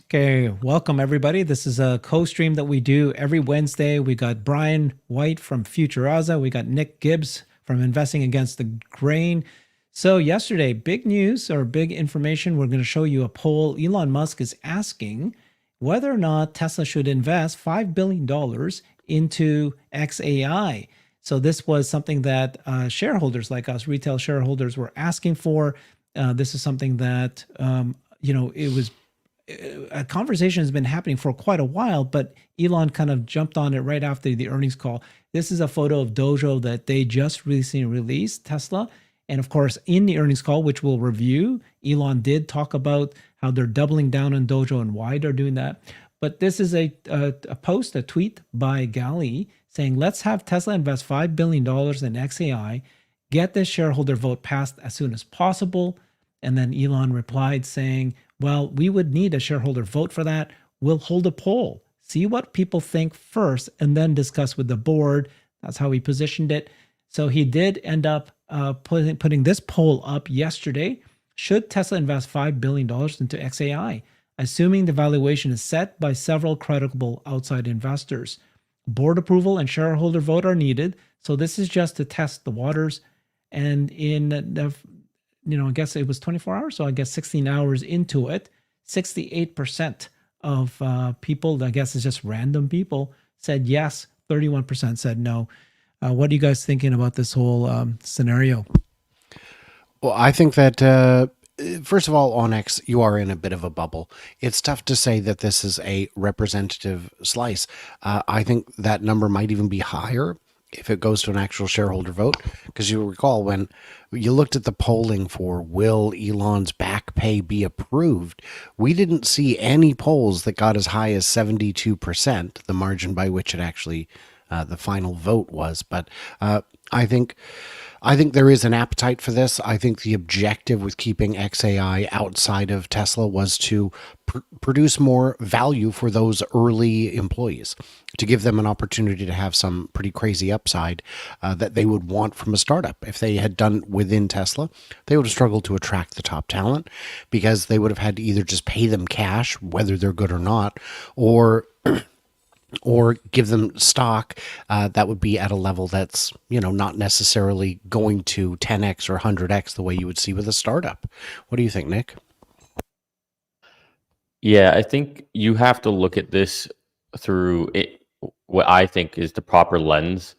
Okay, welcome everybody. This is a co-stream that we do every Wednesday. We got Brian White from Futuraza. We got Nick Gibbs from Investing Against the Grain. So yesterday, big news or big information. We're going to show you a poll. Elon Musk is asking whether or not Tesla should invest $5 billion into xAI. So this was something that shareholders like us, retail shareholders, were asking for. This is something that, it was a conversation has been happening for quite a while, but Elon kind of jumped on it right after the earnings call. This is a photo of Dojo that they just recently released, Tesla. And of course, in the earnings call, which we'll review, Elon did talk about how they're doubling down on Dojo and why they're doing that. But this is a post, a tweet by Gali saying, let's have Tesla invest $5 billion in xAI, get this shareholder vote passed as soon as possible. And then Elon replied saying, well, we would need a shareholder vote for that. We'll hold a poll, see what people think first, and then discuss with the board. That's how he positioned it. So he did end up putting this poll up yesterday. Should Tesla invest $5 billion into xAI, assuming the valuation is set by several credible outside investors? Board approval and shareholder vote are needed. So this is just to test the waters. And in the I guess it was 24 hours. So I guess 16 hours into it, 68% of people, I guess it's just random people, said yes. 31% said no. What are you guys thinking about this whole scenario? Well, I think that, first of all, on X, you are in a bit of a bubble. It's tough to say that this is a representative slice. I think that number might even be higher if it goes to an actual shareholder vote, because you recall when you looked at the polling for will Elon's back pay be approved, we didn't see any polls that got as high as 72%, the margin by which it actually the final vote was. But I think there is an appetite for this. I think the objective with keeping xAI outside of Tesla was to produce more value for those early employees, to give them an opportunity to have some pretty crazy upside that they would want from a startup. If they had done within Tesla, they would have struggled to attract the top talent because they would have had to either just pay them cash, whether they're good or not, or give them stock that would be at a level that's, not necessarily going to 10x or 100x the way you would see with a startup. What do you think, Nick? Yeah, I think you have to look at this through what I think is the proper lens,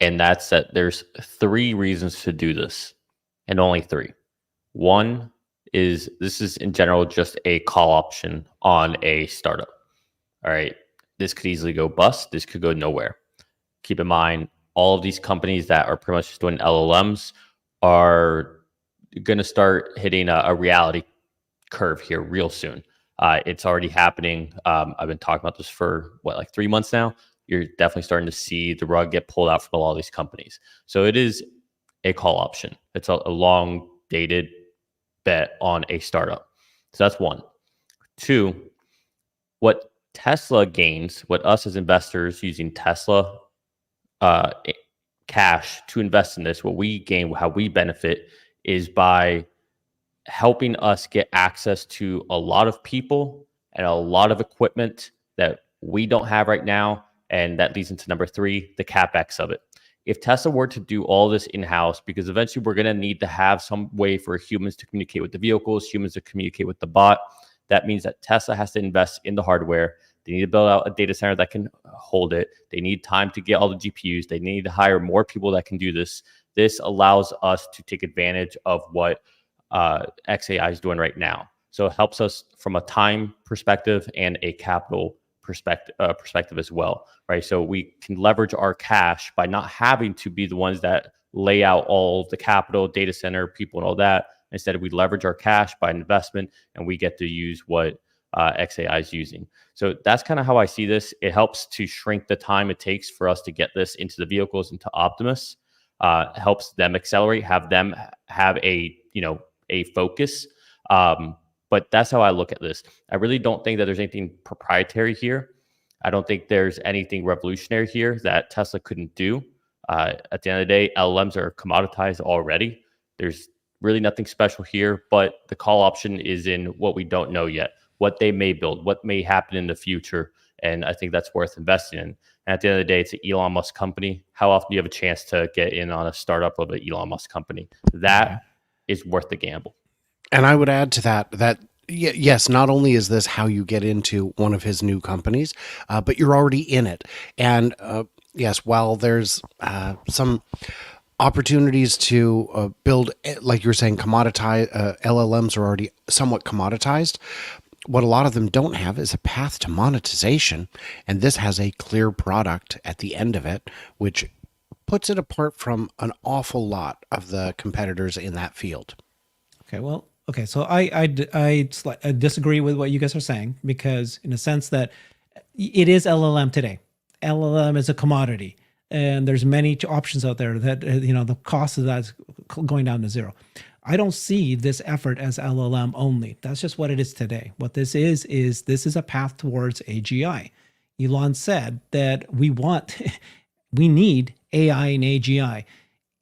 and that's that there's three reasons to do this, and only three. One is this is in general just a call option on a startup. All right. This could easily go bust. This could go nowhere. Keep in mind, all of these companies that are pretty much just doing LLMs are going to start hitting a reality curve here real soon. It's already happening. I've been talking about this for like 3 months now. You're definitely starting to see the rug get pulled out from a lot of these companies. So it is a call option. It's a long dated bet on a startup. So that's one. Two, what Tesla gains, what us as investors using Tesla cash to invest in this, what we gain, how we benefit is by helping us get access to a lot of people and a lot of equipment that we don't have right now. And that leads into number three, the CapEx of it. If Tesla were to do all this in-house, because eventually we're going to need to have some way for humans to communicate with the vehicles, humans to communicate with the bot, that means that Tesla has to invest in the hardware. They need to build out a data center that can hold it. They need time to get all the GPUs. They need to hire more people that can do this. This allows us to take advantage of what xAI is doing right now. So it helps us from a time perspective and a capital perspective as well, right? So we can leverage our cash by not having to be the ones that lay out all the capital, data center, people, and all that. Instead, we leverage our cash by investment, and we get to use what xAI is using. So that's kind of how I see this. It helps to shrink the time it takes for us to get this into the vehicles, into Optimus. Helps them accelerate, have them have a focus. But that's how I look at this. I really don't think that there's anything proprietary here. I don't think there's anything revolutionary here that Tesla couldn't do. At the end of the day, LLMs are commoditized already. There's really nothing special here, but the call option is in what we don't know yet. what they may build, what may happen in the future. And I think that's worth investing in. And at the end of the day, it's an Elon Musk company. How often do you have a chance to get in on a startup of an Elon Musk company? That is worth the gamble. And I would add to that yes, not only is this how you get into one of his new companies, but you're already in it. And yes, while there's some opportunities to build, like you were saying, commoditize, LLMs are already somewhat commoditized. What a lot of them don't have is a path to monetization. And this has a clear product at the end of it, which puts it apart from an awful lot of the competitors in that field. Okay, well, okay, so I disagree with what you guys are saying, because in a sense that it is LLM today. LLM is a commodity, and there's many options out there that the cost of that's going down to zero. I don't see this effort as LLM only. That's just what it is today. What this is this is a path towards AGI. Elon said that we need AI and AGI.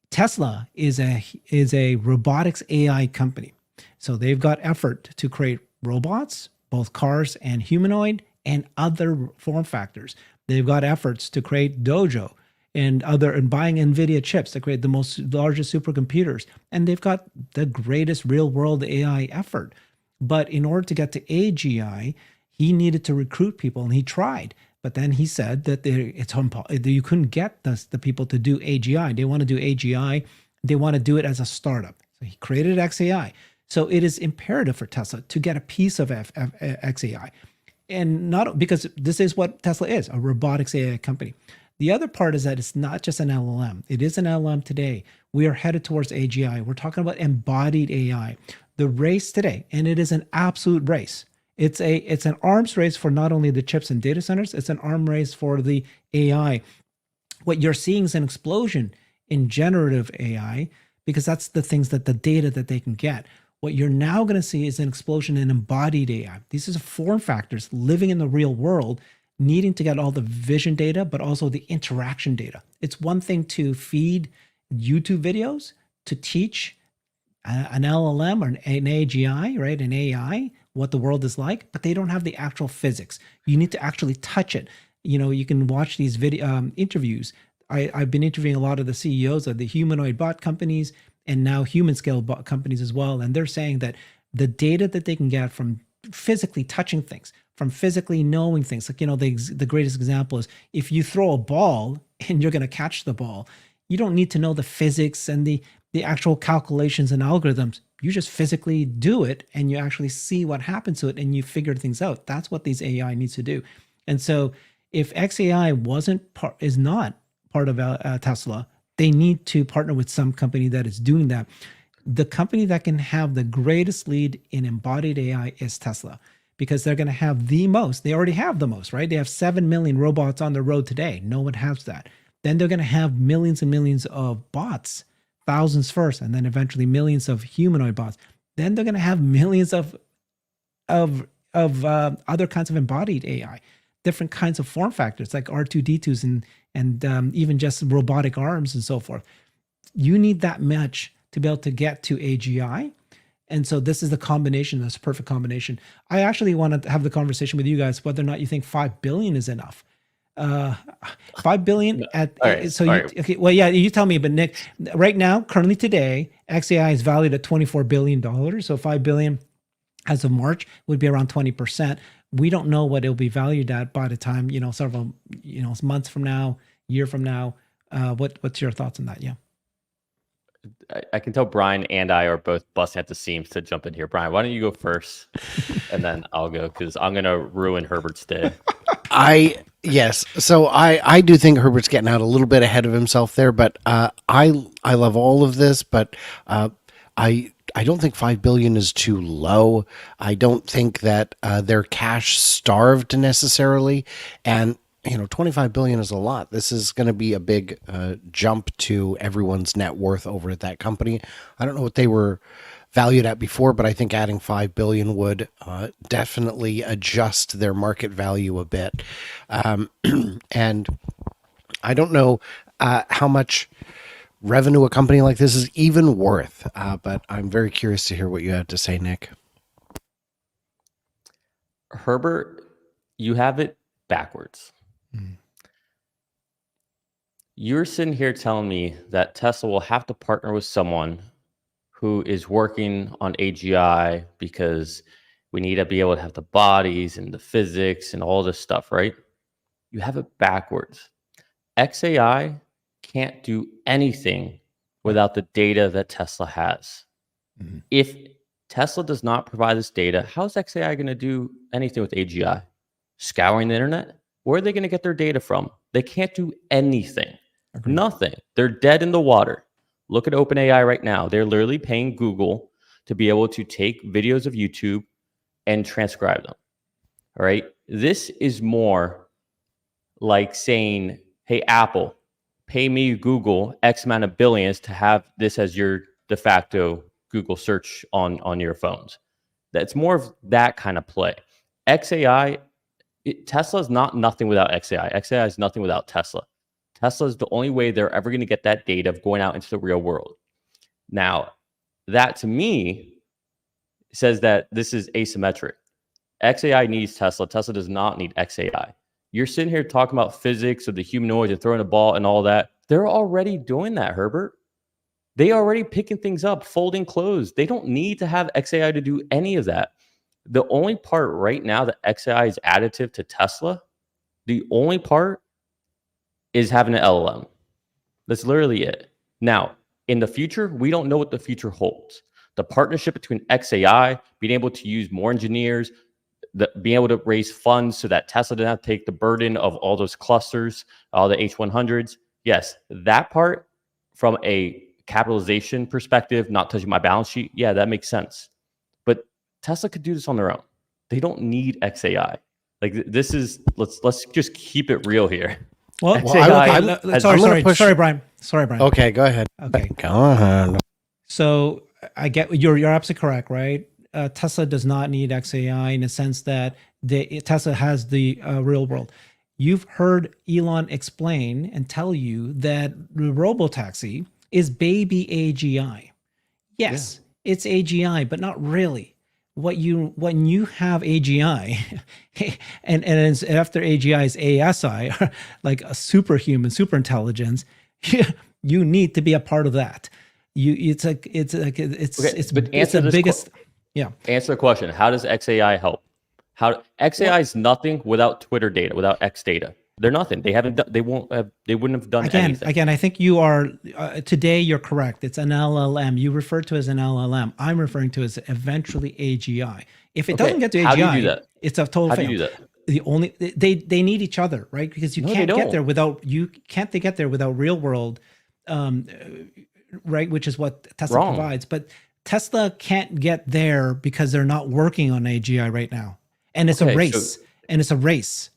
Tesla is a robotics AI company. So they've got effort to create robots, both cars and humanoid, and other form factors. They've got efforts to create Dojo and buying NVIDIA chips to create the largest supercomputers. And they've got the greatest real world AI effort. But in order to get to AGI, he needed to recruit people, and he tried. But then he said that you couldn't get the people to do AGI. They want to do AGI. They want to do it as a startup. So he created xAI. So it is imperative for Tesla to get a piece of xAI. And not because this is what Tesla is, a robotics AI company. The other part is that it's not just an LLM. It is an LLM today. We are headed towards AGI. We're talking about embodied AI. The race today, and it is an absolute race. It's an arms race for not only the chips and data centers, it's an arms race for the AI. What you're seeing is an explosion in generative AI, because that's the things that the data that they can get. What you're now going to see is an explosion in embodied AI. These are form factors living in the real world, needing to get all the vision data, but also the interaction data. It's one thing to feed YouTube videos, to teach an LLM or an AGI, right, an AI, what the world is like, but they don't have the actual physics. You need to actually touch it. You can watch these video interviews. I've been interviewing a lot of the CEOs of the humanoid bot companies and now human scale bot companies as well. And they're saying that the data that they can get from physically touching things, from physically knowing things, like, the greatest example is if you throw a ball and you're going to catch the ball, you don't need to know the physics and the actual calculations and algorithms. You just physically do it and you actually see what happens to it and you figure things out. That's what these AI needs to do. And so if xAI is not part of Tesla, they need to partner with some company that is doing that. The company that can have the greatest lead in embodied AI is Tesla, because they're going to have the most. They already have the most, right? They have 7 million robots on the road today. No one has that. Then they're going to have millions and millions of bots, thousands first, and then eventually millions of humanoid bots. Then they're going to have millions of other kinds of embodied AI, different kinds of form factors like R2D2s and even just robotic arms and so forth. You need that much to be able to get to AGI. And so this is the combination. That's a perfect combination. I actually want to have the conversation with you guys whether or not you think 5 billion is enough. 5 billion at okay. Well, yeah, you tell me. But Nick, right now, currently today, xAI is valued at $24 billion. So 5 billion as of March would be around 20%. We don't know what it'll be valued at by the time, several, months from now, year from now. What's your thoughts on that? Yeah. I can tell Brian and I are both busting at the seams to jump in here. Brian, why don't you go first, and then I'll go, because I'm gonna ruin Herbert's day. Yes. So I do think Herbert's getting out a little bit ahead of himself there, but I love all of this, but I don't think 5 billion is too low. I don't think that they're cash starved necessarily, and 25 billion is a lot. This is going to be a big jump to everyone's net worth over at that company. I don't know what they were valued at before, but I think adding 5 billion would definitely adjust their market value a bit. And I don't know how much revenue a company like this is even worth, but I'm very curious to hear what you have to say, Nick. Herbert, you have it backwards. You're sitting here telling me that Tesla will have to partner with someone who is working on AGI because we need to be able to have the bodies and the physics and all this stuff, right? You have it backwards. xAI can't do anything without the data that Tesla has. If Tesla does not provide this data, how's xAI going to do anything with AGI? Scouring the internet? Where are they going to get their data from? They can't do anything. Agreed. Nothing. They're dead in the water. Look at OpenAI right now. They're literally paying Google to be able to take videos of YouTube and transcribe them. All right. This is more like saying, hey, Apple, pay me Google X amount of billions to have this as your de facto Google search on your phones. That's more of that kind of play. xAI, Tesla is not nothing without xAI. xAI is nothing without Tesla. Tesla is the only way they're ever going to get that data of going out into the real world. Now, that to me says that this is asymmetric. xAI needs Tesla. Tesla does not need xAI. You're sitting here talking about physics of the humanoids and throwing a ball and all that. They're already doing that, Herbert. They are already picking things up, folding clothes. They don't need to have xAI to do any of that. The only part right now that xAI is additive to Tesla, the only part is having an LLM. That's literally it. Now, in the future, we don't know what the future holds. The partnership between xAI, being able to use more engineers, being able to raise funds so that Tesla doesn't have to take the burden of all those clusters, all the H100s. Yes, that part from a capitalization perspective, not touching my balance sheet, yeah, that makes sense. But Tesla could do this on their own. They don't need xAI. Like this is let's just keep it real here. Well, xAI sorry, Brian. Okay, go ahead. Okay. Go ahead. So I get you're absolutely correct, right? Tesla does not need xAI in the sense that Tesla has the real world. You've heard Elon explain and tell you that the robotaxi is baby AGI. Yes, it's AGI, but not really. When you have AGI, and after AGI is ASI, like a superhuman, super intelligence, you need to be a part of that. It's the biggest. Yeah. Answer the question. How does xAI help? xAI is nothing without Twitter data, without X data. They're nothing. They haven't. They won't. They wouldn't have done anything. Again, I think you are today. You're correct. It's an LLM. You refer to it as an LLM. I'm referring to it as eventually AGI. If it doesn't get to AGI, how do you do that? It's a total fail. How do you do that? The only they need each other, right? Because you can't get there without real world, right? Which is what Tesla provides. But Tesla can't get there because they're not working on AGI right now, and it's a race.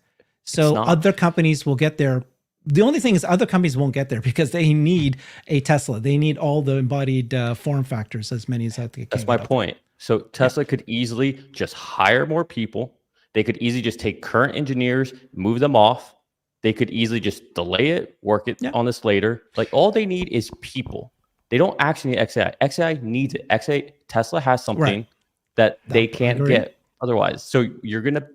So other companies will get there. The only thing is other companies won't get there because they need a Tesla. They need all the embodied form factors, as many as that they can. That's my point. So Tesla could easily just hire more people. They could easily just take current engineers, move them off. They could easily just delay it, work it on this later. Like all they need is people. They don't actually need xAI. xAI needs it. Tesla has something that they can't get otherwise. So you're going to,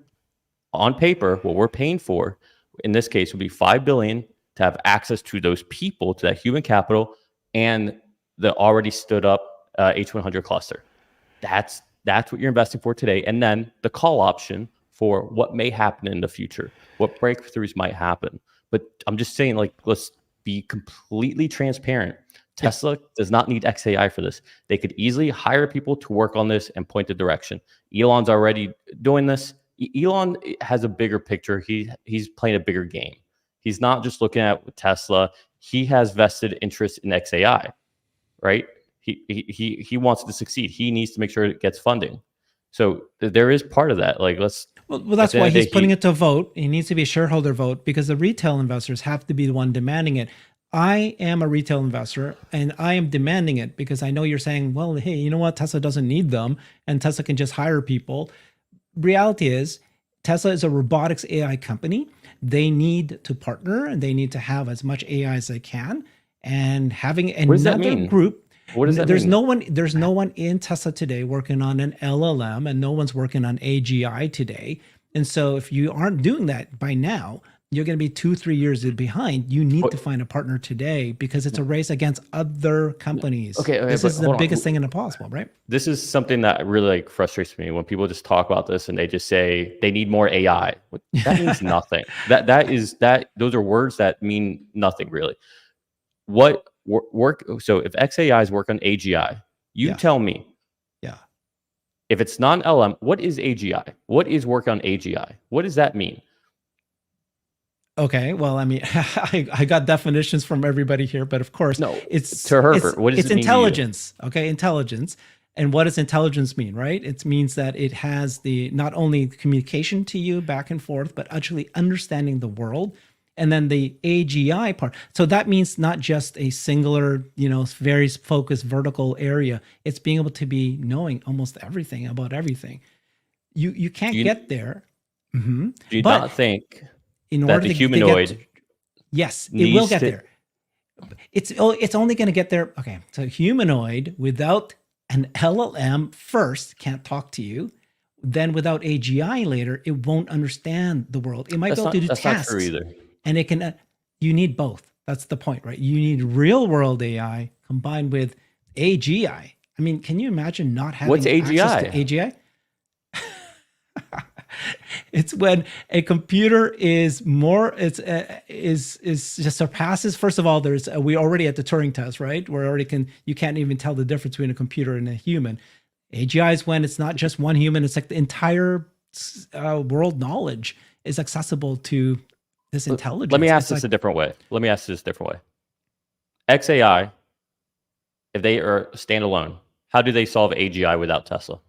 on paper, what we're paying for in this case would be $5 billion to have access to those people, to that human capital, and the already stood up H100 cluster. That's what you're investing for today. And then the call option for what may happen in the future, what breakthroughs might happen. But I'm just saying, like, let's be completely transparent. Tesla does not need xAI for this. They could easily hire people to work on this and point the direction. Elon's already doing this. Elon has a bigger picture. He's playing a bigger game. He's not just looking at Tesla. He has vested interest in xAI, right? He wants to succeed. He needs to make sure it gets funding. So there is part of that. Like well, that's why he's putting it to vote. It needs to be a shareholder vote because the retail investors have to be the one demanding it. I am a retail investor and I am demanding it because I know you're saying, well, hey, you know what? Tesla doesn't need them and Tesla can just hire people. Reality is Tesla is a robotics AI company. They need to partner and they need to have as much AI as they can. And having another group, What does that There's mean? no one in Tesla today working on an LLM, and no one's working on AGI today. And so if you aren't doing that by now, you're going to be 2-3 years behind. You need to find a partner today because it's a race against other companies. Okay, This but is the hold on. biggest thing impossible, right? This is something that really like frustrates me when people just talk about this and they just say they need more AI. That means nothing. Those are words that mean nothing really. What work? So if xAI's work on AGI, you Yes. tell me. Yeah. If it's non-LM, what is AGI? What is work on AGI? What does that mean? Okay. Well, I mean, I got definitions from everybody here, but of course, No, it's to Herbert, what does it's it mean to you? intelligence. Okay, intelligence. And what does intelligence mean, right? It means that it has the not only communication to you back and forth, but actually understanding the world. And then the AGI part. So that means not just a singular, very focused vertical area. It's being able to be knowing almost everything about everything. You can't get there. Do you But not think in that order the to humanoid get, yes, it will needs get to- there. It's only going to get there. Okay, so humanoid without an LLM first can't talk to you. Then without AGI later, it won't understand the world. It might That's be able to do that's tasks, not true either. and it can. You need both. That's the point, right? You need real world AI combined with AGI. I mean, can you imagine not having What's access to AGI? AGI? It's when a computer is more is just surpasses. First of all, there's we already at the Turing test, right? Where already you can't even tell the difference between a computer and a human. AGI is when it's not just one human; it's like the entire world knowledge is accessible to this intelligence. Let me ask It's this like, a different way. xAI, if they are standalone, how do they solve AGI without Tesla?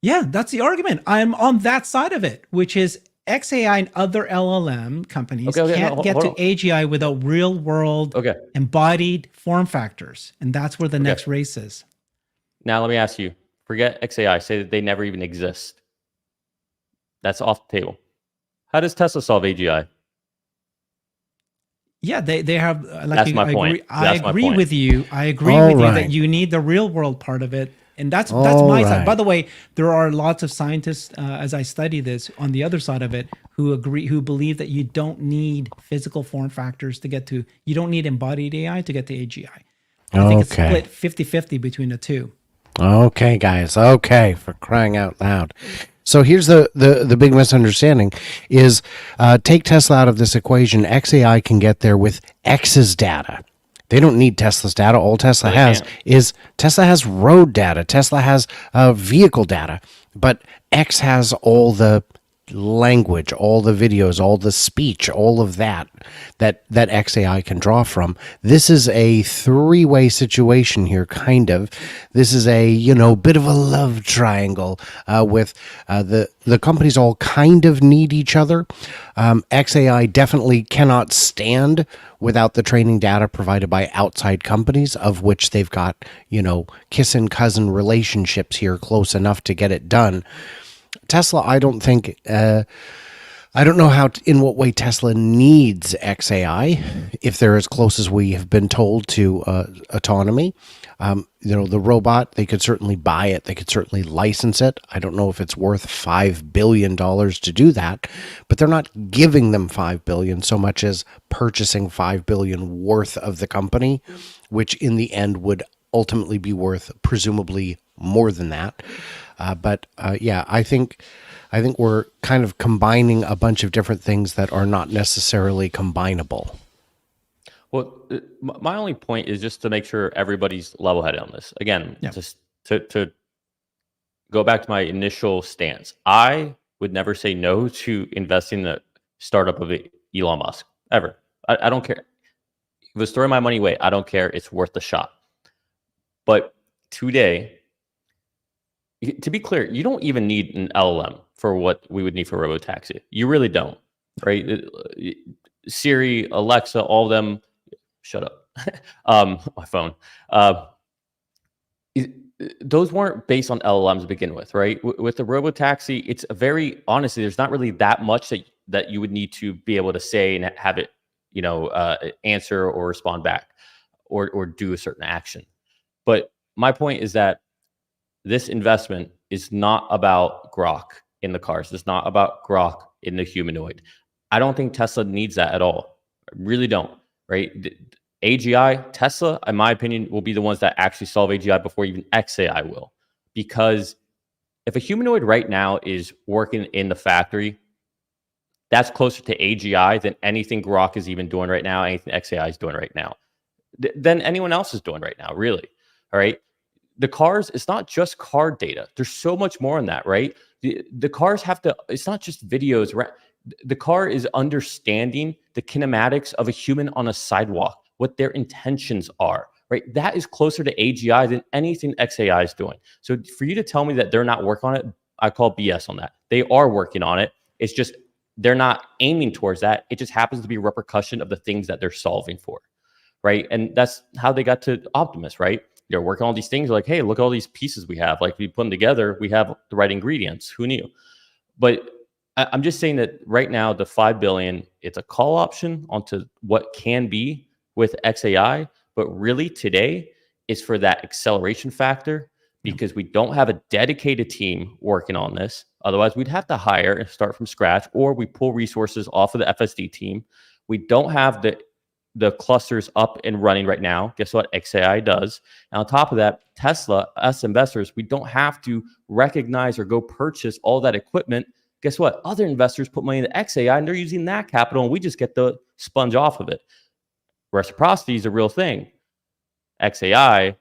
yeah, that's the argument. I'm on that side of it, which is xAI and other LLM companies can't get to AGI without real world embodied form factors. And that's where the next race is. Now, let me ask you, forget xAI, say that they never even exist. That's off the table. How does Tesla solve AGI? Yeah, they have. That's my point. I agree with you. I agree All with you right. that you need the real world part of it, and that's All my side. right. By the way, there are lots of scientists, as I study this, on the other side of it, who believe that you don't need physical form factors to get to. You don't need embodied AI to get to AGI. I think it's split 50-50 between the two. Okay, guys. Okay, for crying out loud. So here's the big misunderstanding is take Tesla out of this equation. xAI can get there with X's data. They don't need Tesla's data. All Tesla has is Tesla has road data. Tesla has vehicle data. But X has all the language, all the videos, all the speech, all of that xAI can draw from. This is a three-way situation here, kind of. This is a bit of a love triangle with the companies all kind of need each other. xAI definitely cannot stand without the training data provided by outside companies, of which they've got kiss and cousin relationships here close enough to get it done. Tesla, I don't think, I don't know in what way Tesla needs xAI, if they're as close as we have been told to autonomy. The robot, they could certainly buy it. They could certainly license it. I don't know if it's worth $5 billion to do that, but they're not giving them $5 billion so much as purchasing $5 billion worth of the company, which in the end would ultimately be worth presumably more than that. I think we're kind of combining a bunch of different things that are not necessarily combinable. Well, my only point is just to make sure everybody's level-headed on this. Again, just to go back to my initial stance, I would never say no to investing in the startup of Elon Musk, ever. I don't care. If it was throwing my money away, I don't care. It's worth the shot. But today, to be clear, you don't even need an LLM for what we would need for robotaxi. You really don't, right? Siri, Alexa, all of them. Shut up. My phone. Those weren't based on LLMs to begin with, right? With the robotaxi, it's honestly, there's not really that much that you would need to be able to say and have it, answer or respond back or do a certain action. But my point is that this investment is not about Grok in the cars. It's not about Grok in the humanoid. I don't think Tesla needs that at all. I really don't, right? AGI, Tesla, in my opinion, will be the ones that actually solve AGI before even xAI will. Because if a humanoid right now is working in the factory, that's closer to AGI than anything Grok is even doing right now, anything xAI is doing right now, than anyone else is doing right now, really. All right. The cars, it's not just car data. There's so much more in that, right? The cars have to, it's not just videos. Right? The car is understanding the kinematics of a human on a sidewalk, what their intentions are, right? That is closer to AGI than anything xAI is doing. So for you to tell me that they're not working on it, I call BS on that. They are working on it. It's just they're not aiming towards that. It just happens to be a repercussion of the things that they're solving for, right? And that's how they got to Optimus, right? They're working on all these things like, hey, look at all these pieces we have. Like we put them together, we have the right ingredients. Who knew? But I'm just saying that right now, the 5 billion, it's a call option onto what can be with xAI. But really today is for that acceleration factor because we don't have a dedicated team working on this. Otherwise, we'd have to hire and start from scratch, or we pull resources off of the FSD team. We don't have the clusters up and running right now. Guess what? xAI does. And on top of that, Tesla, us investors, we don't have to recognize or go purchase all that equipment. Guess what? Other investors put money into xAI and they're using that capital and we just get the sponge off of it. Reciprocity is a real thing. xAI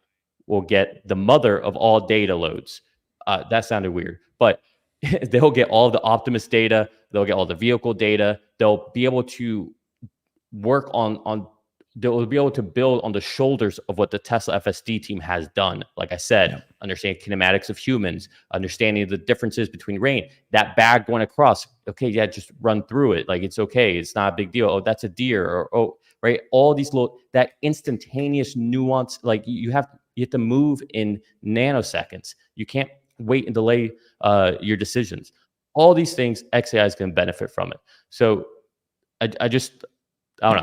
will get the mother of all data loads. That sounded weird, but they'll get all the Optimus data. They'll get all the vehicle data. They'll be able to work on they'll be able to build on the shoulders of what the Tesla FSD team has done. Like I said, understanding kinematics of humans, understanding the differences between rain, that bag going across. Okay, yeah, just run through it. Like it's okay. It's not a big deal. Oh, that's a deer. Or oh, right. All these little that instantaneous nuance. Like you have to move in nanoseconds. You can't wait and delay your decisions. All these things, xAI is going to benefit from it. So I don't know.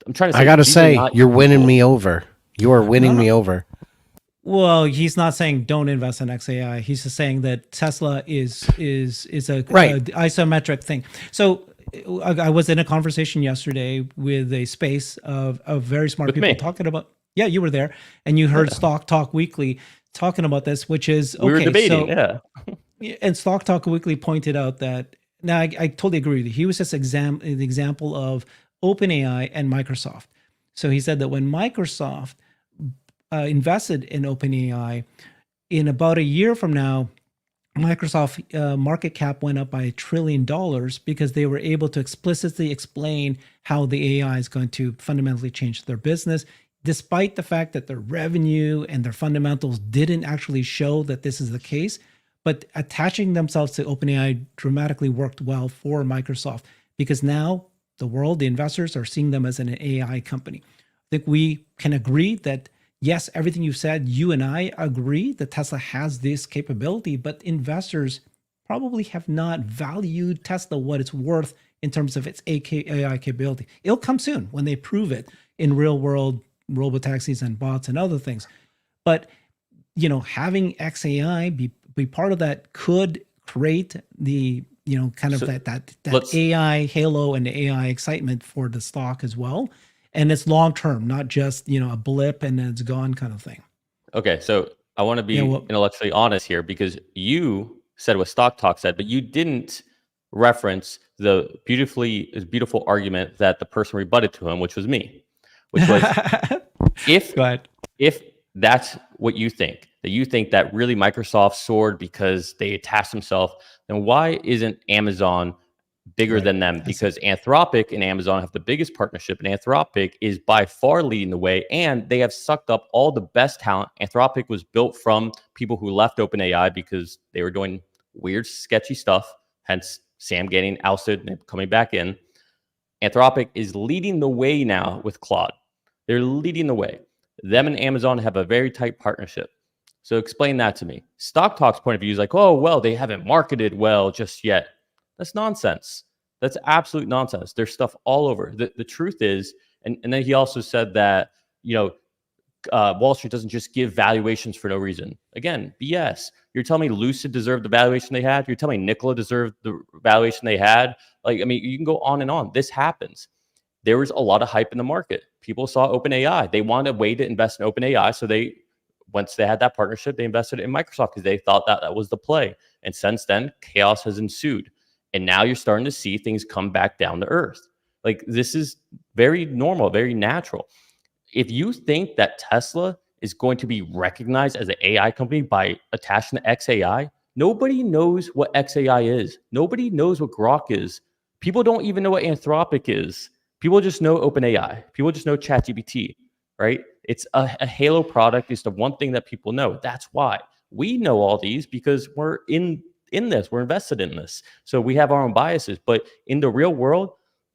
I'm trying to say. I gotta say, you're winning me over. You are winning me over. Well, he's not saying don't invest in xAI. He's just saying that Tesla is a isometric thing. So I was in a conversation yesterday with a space of very smart people talking about. Yeah, you were there, and you heard Stock Talk Weekly talking about this, which is okay. We were debating, And Stock Talk Weekly pointed out that. Now, I totally agree with you. He was just the example of OpenAI and Microsoft. So he said that when Microsoft invested in OpenAI, in about a year from now, Microsoft market cap went up by $1 trillion because they were able to explicitly explain how the AI is going to fundamentally change their business, despite the fact that their revenue and their fundamentals didn't actually show that this is the case. But attaching themselves to OpenAI dramatically worked well for Microsoft because now the world, the investors are seeing them as an AI company. I think we can agree that, yes, everything you've said, you and I agree that Tesla has this capability, but investors probably have not valued Tesla what it's worth in terms of its AI capability. It'll come soon when they prove it in real world robotaxis and bots and other things. But having xAI be part of that could create the kind of that AI halo and the AI excitement for the stock as well. And it's long term, not just a blip and then it's gone kind of thing. Okay, so I want to be intellectually honest here because you said what Stock Talk said, but you didn't reference the beautiful argument that the person rebutted to him, which was me, which was if that's what you think, that you think that really Microsoft soared because they attached themselves, then why isn't Amazon bigger than them? Because Anthropic and Amazon have the biggest partnership, and Anthropic is by far leading the way, and they have sucked up all the best talent. Anthropic was built from people who left OpenAI because they were doing weird, sketchy stuff, hence Sam getting ousted and coming back in. Anthropic is leading the way now with Claude. They're leading the way. Them and Amazon have a very tight partnership. So explain that to me. Stock Talk's point of view is like, oh, well, they haven't marketed well just yet. That's nonsense. That's absolute nonsense. There's stuff all over. The truth is, and then he also said that, Wall Street doesn't just give valuations for no reason. Again, BS. You're telling me Lucid deserved the valuation they had? You're telling me Nikola deserved the valuation they had? Like, I mean, you can go on and on. This happens. There was a lot of hype in the market. People saw OpenAI. They wanted a way to invest in OpenAI. So once they had that partnership, they invested in Microsoft because they thought that was the play. And since then, chaos has ensued. And now you're starting to see things come back down to earth. Like, this is very normal, very natural. If you think that Tesla is going to be recognized as an AI company by attaching to xAI, nobody knows what xAI is. Nobody knows what Grok is. People don't even know what Anthropic is. People just know OpenAI. People just know ChatGPT, right? It's a halo product. It's the one thing that people know. That's why we know all these, because we're in this. We're invested in this. So we have our own biases. But in the real world,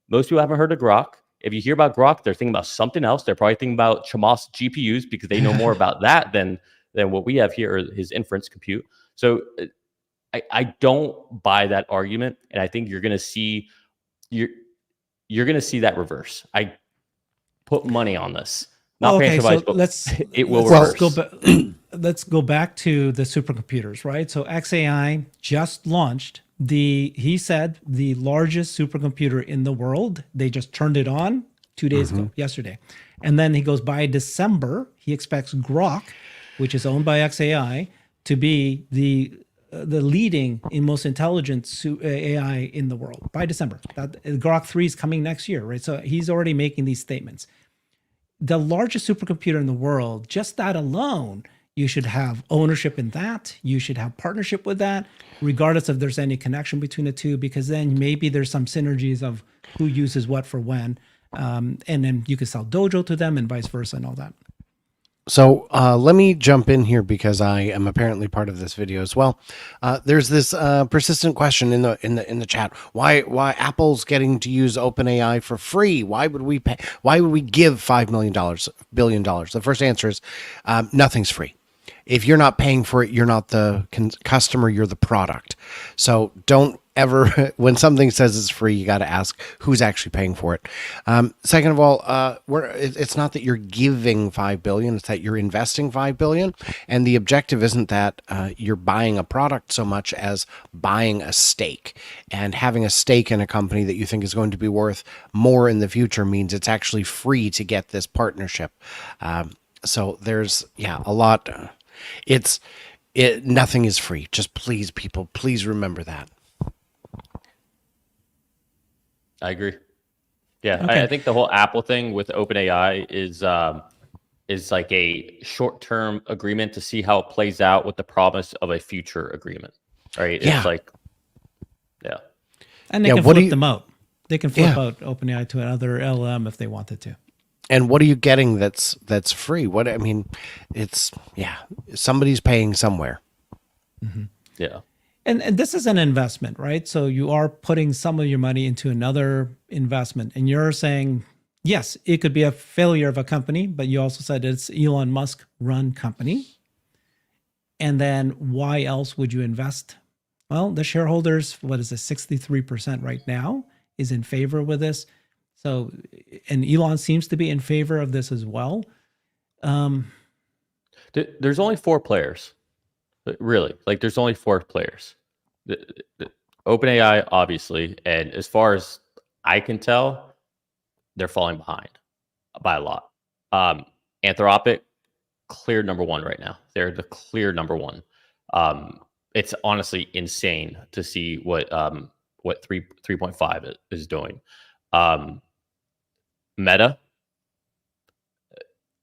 most people haven't heard of Grok. If you hear about Grok, they're thinking about something else. They're probably thinking about Chamath's GPUs because they know more about that than what we have here, or his inference compute. So I don't buy that argument, and I think you're going to see that reverse. I put money on this. Not financial advice, but it will reverse. Let's go back to the supercomputers, right? So xAI just launched he said the largest supercomputer in the world. They just turned it on 2 days ago, yesterday. And then he goes, by December, he expects Grok, which is owned by xAI, to be the leading and most intelligent AI in the world by December. Grok 3 is coming next year, right? So he's already making these statements. The largest supercomputer in the world, just that alone, you should have ownership in that. You should have partnership with that, regardless if there's any connection between the two, because then maybe there's some synergies of who uses what for when. And then you could sell Dojo to them and vice versa and all that. So let me jump in here because I am apparently part of this video as well. There's this persistent question in the chat. Why Apple's getting to use OpenAI for free? Why would we pay? Why would we give $5 billion? The first answer is nothing's free. If you're not paying for it, you're not the customer, you're the product. So don't ever, when something says it's free, you got to ask who's actually paying for it. Second of all, it's not that you're giving $5 billion, it's that you're investing $5 billion. And the objective isn't that you're buying a product so much as buying a stake. And having a stake in a company that you think is going to be worth more in the future means it's actually free to get this partnership. So there's, a lot. Nothing is free. Just please, people, please remember that. I agree. Yeah, Okay. I think the whole Apple thing with OpenAI is like a short-term agreement to see how it plays out with the promise of a future agreement. Right? Yeah. It's like, And they can flip them out. They can flip out OpenAI to another LLM if they wanted to. And what are you getting that's free? It's somebody's paying somewhere. Mm-hmm. Yeah. And this is an investment, right? So you are putting some of your money into another investment, and you're saying, yes, it could be a failure of a company, but you also said it's Elon Musk run company. And then why else would you invest? Well, the shareholders, 63% right now is in favor with this. So, and Elon seems to be in favor of this as well. There's only 4 players. Really, like there's only 4 players. The OpenAI, obviously, and as far as I can tell, they're falling behind by a lot. Anthropic, clear number 1 right now. They're the clear number 1. It's honestly insane to see what 3.5 is doing. Meta,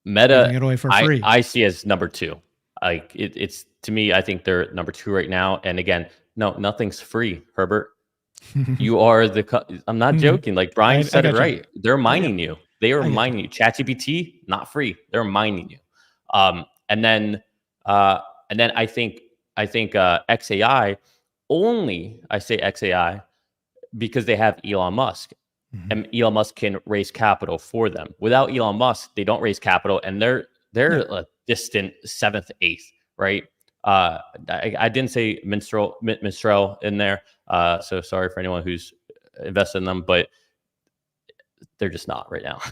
Giving it away for free. I see as number 2. Like it's to me, I think they're number 2 right now. And again, no, nothing's free, Herbert. You are I'm not joking. Like Brian said it right. They're mining you. They are mining you. ChatGPT, not free. They're mining you. And then I think xAI only, I say xAI because they have Elon Musk. Mm-hmm. And Elon Musk can raise capital for them. Without Elon Musk, they don't raise capital, and they're a distant 7th, 8th, right? I didn't say Minstrel in there, so sorry for anyone who's invested in them, but they're just not right now.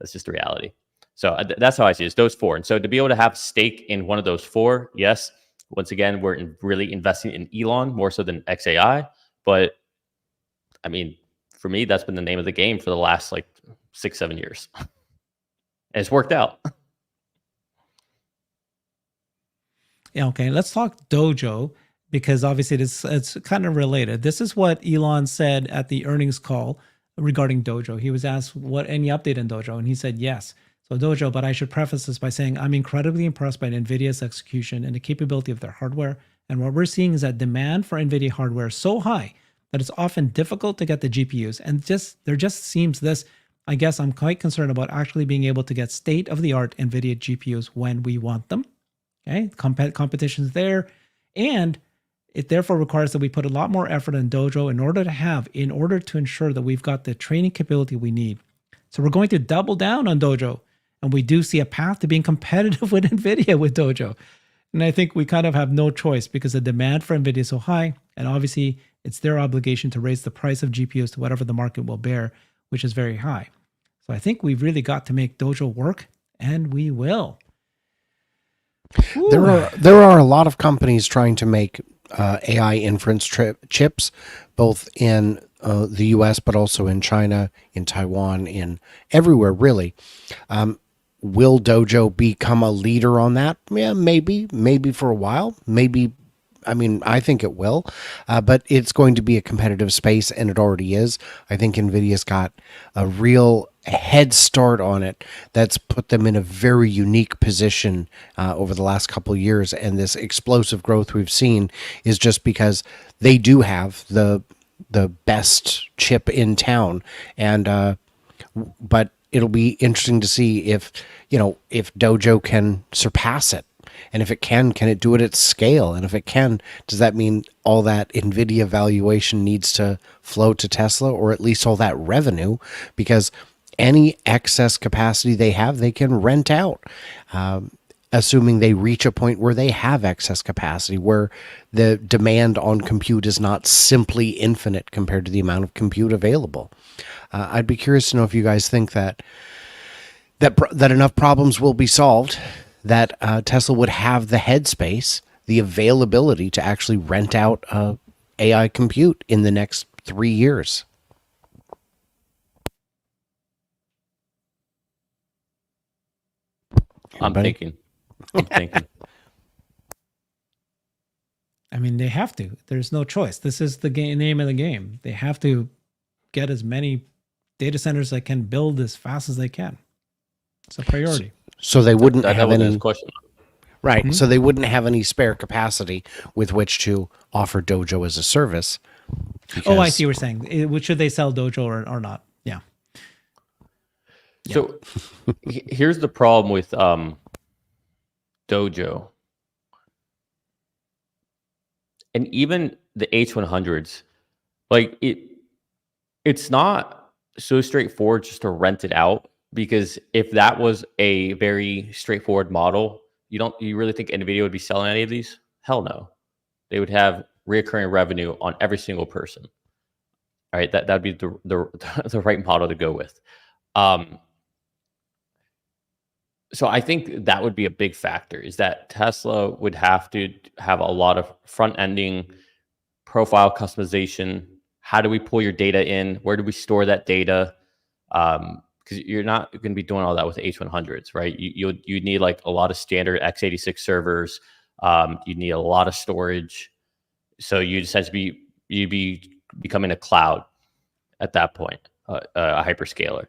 That's just the reality. So that's how I see it. It's those four. And so to be able to have stake in one of those four, yes, once again, we're really investing in Elon more so than xAI. But I mean, for me, that's been the name of the game for the last like 6-7 years. And it's worked out. Yeah, okay. Let's talk Dojo because obviously it's kind of related. This is what Elon said at the earnings call regarding Dojo. He was asked any update on Dojo, and he said yes. So Dojo, but I should preface this by saying I'm incredibly impressed by NVIDIA's execution and the capability of their hardware. And what we're seeing is that demand for NVIDIA hardware is so high that it's often difficult to get the GPUs. And there just seems this, I guess I'm quite concerned about actually being able to get state-of-the-art NVIDIA GPUs when we want them. Okay, competition's there, and it therefore requires that we put a lot more effort in Dojo in order to ensure that we've got the training capability we need. So we're going to double down on Dojo, and we do see a path to being competitive with NVIDIA with Dojo. And I think we kind of have no choice because the demand for NVIDIA is so high, and obviously it's their obligation to raise the price of GPUs to whatever the market will bear, which is very high. So I think we've really got to make Dojo work, and we will. There are a lot of companies trying to make AI inference chips, both in the U.S. but also in China, in Taiwan, in everywhere really. Will Dojo become a leader on that? Yeah, maybe for a while. Maybe. I mean, I think it will, but it's going to be a competitive space, and it already is. I think NVIDIA's got a real head start on it that's put them in a very unique position over the last couple of years, and this explosive growth we've seen is just because they do have the best chip in town, and but it'll be interesting to see if Dojo can surpass it. And if it can it do it at scale? And if it can, does that mean all that NVIDIA valuation needs to flow to Tesla, or at least all that revenue? Because any excess capacity they have, they can rent out, assuming they reach a point where they have excess capacity, where the demand on compute is not simply infinite compared to the amount of compute available. I'd be curious to know if you guys think that enough problems will be solved, that Tesla would have the headspace, the availability to actually rent out AI compute in the next 3 years. I'm thinking. I mean, they have to. There's no choice. This is the name of the game. They have to get as many data centers they can build as fast as they can. It's a priority. So they wouldn't have any question. Right. Mm-hmm. So they wouldn't have any spare capacity with which to offer Dojo as a service. Oh, I see what you're saying. Should they sell Dojo or not? Yeah. So here's the problem with Dojo. And even the H100s, like it's not so straightforward just to rent it out. Because if that was a very straightforward model, you really think NVIDIA would be selling any of these? Hell no. They would have recurring revenue on every single person. All right, that'd be the right model to go with. So I think that would be a big factor, is that Tesla would have to have a lot of front-ending profile customization. How do we pull your data in? Where do we store that data? Because you're not going to be doing all that with H100s, right? You need like a lot of standard x86 servers. You need a lot of storage. So you essentially you'd be becoming a cloud at that point, a hyperscaler.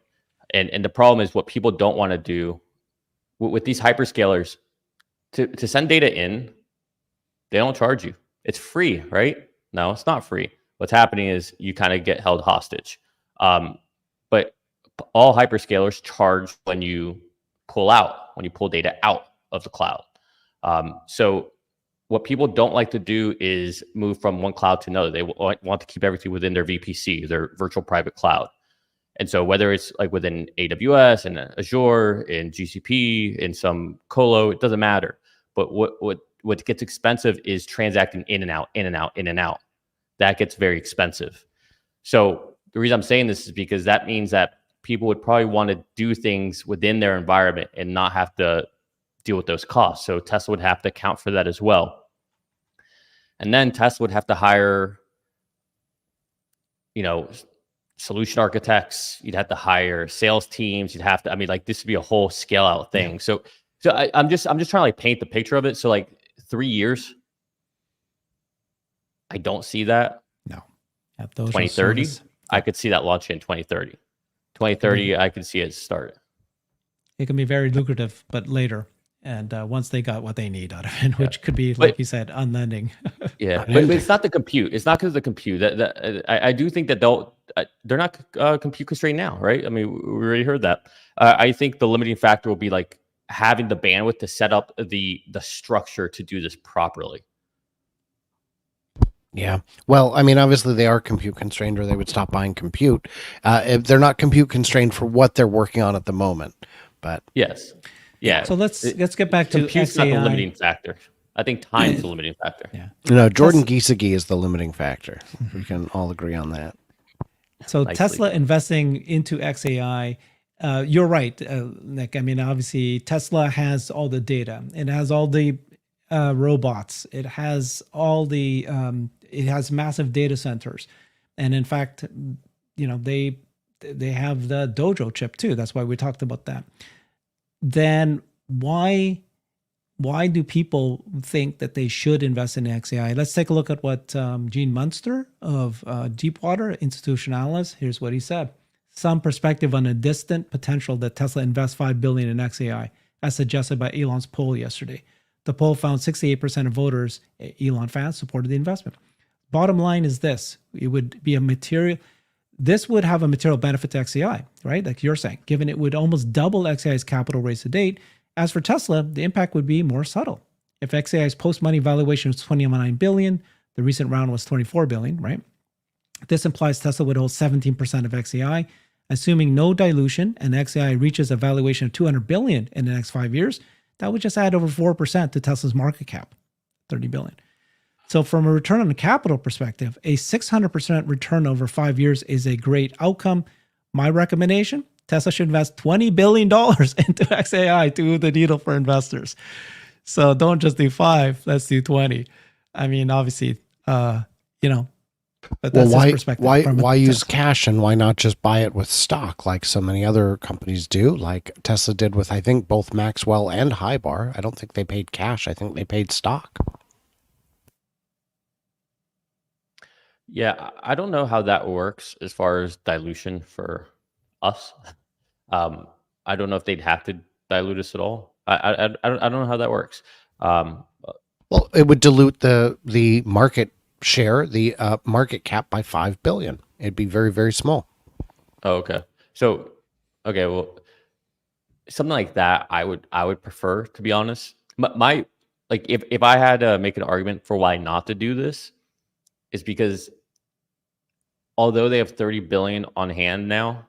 And the problem is what people don't want to do with these hyperscalers, to send data in, they don't charge you. It's free, right? No, it's not free. What's happening is you kind of get held hostage. But all hyperscalers charge when you pull data out of the cloud. So what people don't like to do is move from one cloud to another. They want to keep everything within their VPC, their virtual private cloud. And so whether it's like within AWS and Azure and GCP and some colo, it doesn't matter. But what gets expensive is transacting in and out, in and out, in and out. That gets very expensive. So the reason I'm saying this is because that means that people would probably want to do things within their environment and not have to deal with those costs. So Tesla would have to account for that as well. And then Tesla would have to hire, solution architects. You'd have to hire sales teams. You'd have to, this would be a whole scale out thing. Yeah. So I'm just trying to like paint the picture of it. So like 3 years, I don't see that. No. 2030, I could see that launching in 2030. 2030, I could see it start. It can be very lucrative, but later. And once they got what they need out of it, which could be, like you said, unlending. Yeah, but it's not the compute. It's not because of the compute. I do think that they're not compute constrained now, right? I mean, we already heard that. I think the limiting factor will be like having the bandwidth to set up the structure to do this properly. Yeah. Well, I mean, obviously they are compute constrained, or they would stop buying compute. If they're not compute constrained for what they're working on at the moment, but yes. Yeah. So let's get back to compute's xAI. not the limiting factor. I think time's the limiting factor. Yeah. Jordan Giesecke is the limiting factor. We can all agree on that. So nicely. Tesla investing into xAI, you're right, Nick. I mean, obviously Tesla has all the data. It has all the robots. It has all the it has massive data centers, and in fact, they have the Dojo chip too. That's why we talked about that. Then why do people think that they should invest in xAI? Let's take a look at what Gene Munster of Deepwater Institutionalis. Here's what he said: some perspective on a distant potential that Tesla invests $5 billion in xAI, as suggested by Elon's poll yesterday. The poll found 68% of voters, Elon fans, supported the investment. Bottom line is this: it would be this would have a material benefit to xAI, right? Like you're saying, given it would almost double xAI's capital raise to date. As for Tesla, the impact would be more subtle. If xAI's post-money valuation was $29 billion, the recent round was $24 billion, right? This implies Tesla would hold 17% of xAI, assuming no dilution, and xAI reaches a valuation of $200 billion in the next 5 years. That would just add over 4% to Tesla's market cap, $30 billion. So from a return on the capital perspective, a 600% return over 5 years is a great outcome. My recommendation, Tesla should invest $20 billion into xAI to move the needle for investors. So don't just do 5, let's do 20. I mean, obviously, but that's his perspective. Why use cash, and why not just buy it with stock like so many other companies do, like Tesla did with, I think, both Maxwell and Highbar. I don't think they paid cash. I think they paid stock. Yeah, I don't know how that works as far as dilution for us. I don't know if they'd have to dilute us at all. I don't know how that works. Well, it would dilute the market share, the market cap by $5 billion. It'd be very, very small. Oh, okay. So, okay, well, something like that, I would prefer, to be honest. My like, if I had to make an argument for why not to do this, is because although they have 30 billion on hand now,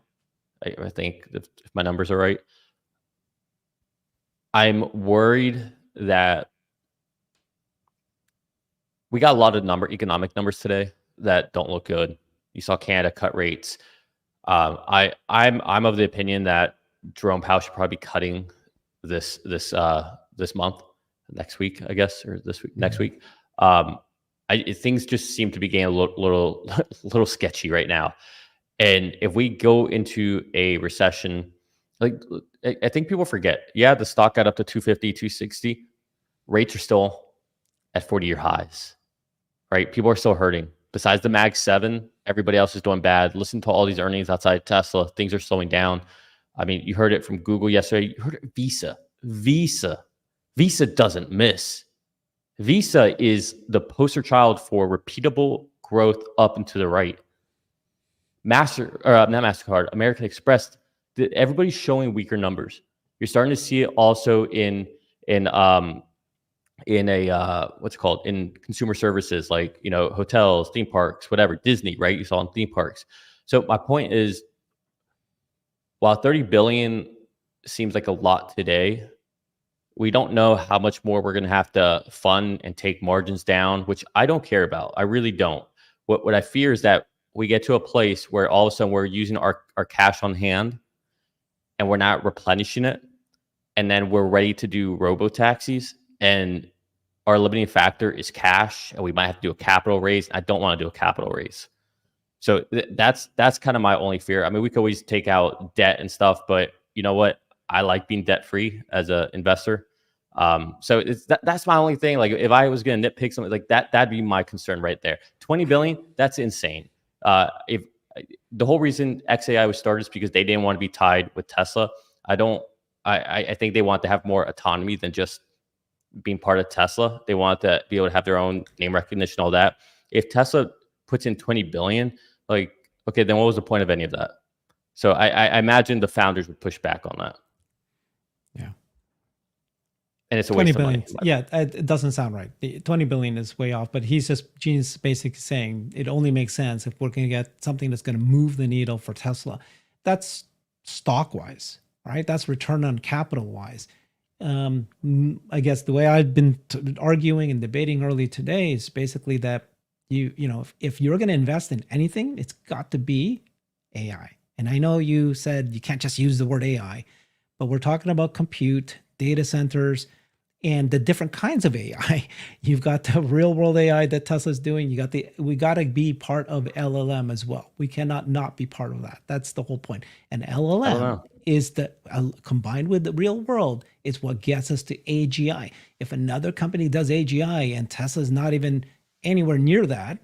I think if my numbers are right, I'm worried that we got a lot of economic numbers today that don't look good. You saw Canada cut rates. I'm of the opinion that Jerome Powell should probably be cutting this month, next week, I guess, or this week, next week. Things just seem to be getting a little sketchy right now. And if we go into a recession, like I think people forget, the stock got up to 250, 260. Rates are still at 40-year highs, right? People are still hurting. Besides the Mag 7, everybody else is doing bad. Listen to all these earnings outside Tesla. Things are slowing down. I mean, you heard it from Google yesterday. You heard it, Visa doesn't miss. Visa is the poster child for repeatable growth up and to the right. Not MasterCard, American Express, everybody's showing weaker numbers. You're starting to see it also in consumer services, like, hotels, theme parks, whatever, Disney, right? You saw in theme parks. So my point is, while 30 billion seems like a lot today, we don't know how much more we're going to have to fund and take margins down, which I don't care about. I really don't. What I fear is that we get to a place where all of a sudden we're using our cash on hand and we're not replenishing it, and then we're ready to do robo taxis, and our limiting factor is cash, and we might have to do a capital raise. I don't want to do a capital raise. So that's kind of my only fear. I mean, we could always take out debt and stuff, but you know what? I like being debt free as an investor. So that's my only thing. Like if I was going to nitpick something like that, that'd be my concern right there. 20 billion, that's insane. If the whole reason xAI was started is because they didn't want to be tied with Tesla. I think they want to have more autonomy than just being part of Tesla. They want to be able to have their own name recognition, all that. If Tesla puts in 20 billion, like, okay, then what was the point of any of that? So I imagine the founders would push back on that. Yeah. And it's a 20 waste billion. of money. Yeah, it doesn't sound right. The 20 billion is way off, but Gene's basically saying it only makes sense if we're going to get something that's going to move the needle for Tesla. That's stock wise, right? That's return on capital wise. I guess the way I've been arguing and debating early today is basically that if you're going to invest in anything, it's got to be AI. And I know you said you can't just use the word AI, but we're talking about compute, data centers, and the different kinds of AI. You've got the real world AI that Tesla's doing. We got to be part of LLM as well. We cannot not be part of that. That's the whole point. And LLM is combined with the real world is what gets us to AGI. If another company does AGI and Tesla's not even anywhere near that,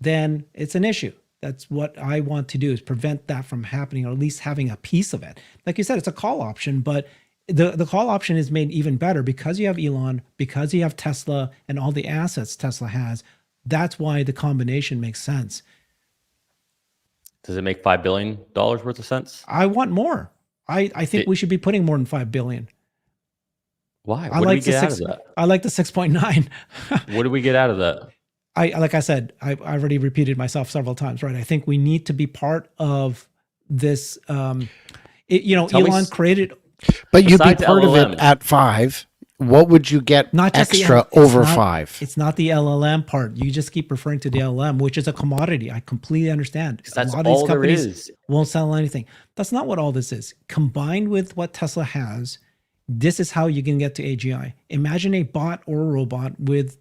then it's an issue. That's what I want to do, is prevent that from happening, or at least having a piece of it. Like you said, it's a call option, but the call option is made even better because you have Elon, because you have Tesla and all the assets Tesla has. That's why the combination makes sense. Does it make $5 billion worth of sense? I want more. I think we should be putting more than 5 billion. Why? What do we get out of that? I like the 6.9. What do we get out of that? Like I said, I already repeated myself several times, right? I think we need to be part of this. Elon created. But you'd be part of it at 5. What would you get not just extra over 5? It's not the LLM part. You just keep referring to the LLM, which is a commodity. I completely understand. That's a lot all of these companies there is. Won't sell anything. That's not what all this is. Combined with what Tesla has, this is how you can get to AGI. Imagine a bot or a robot with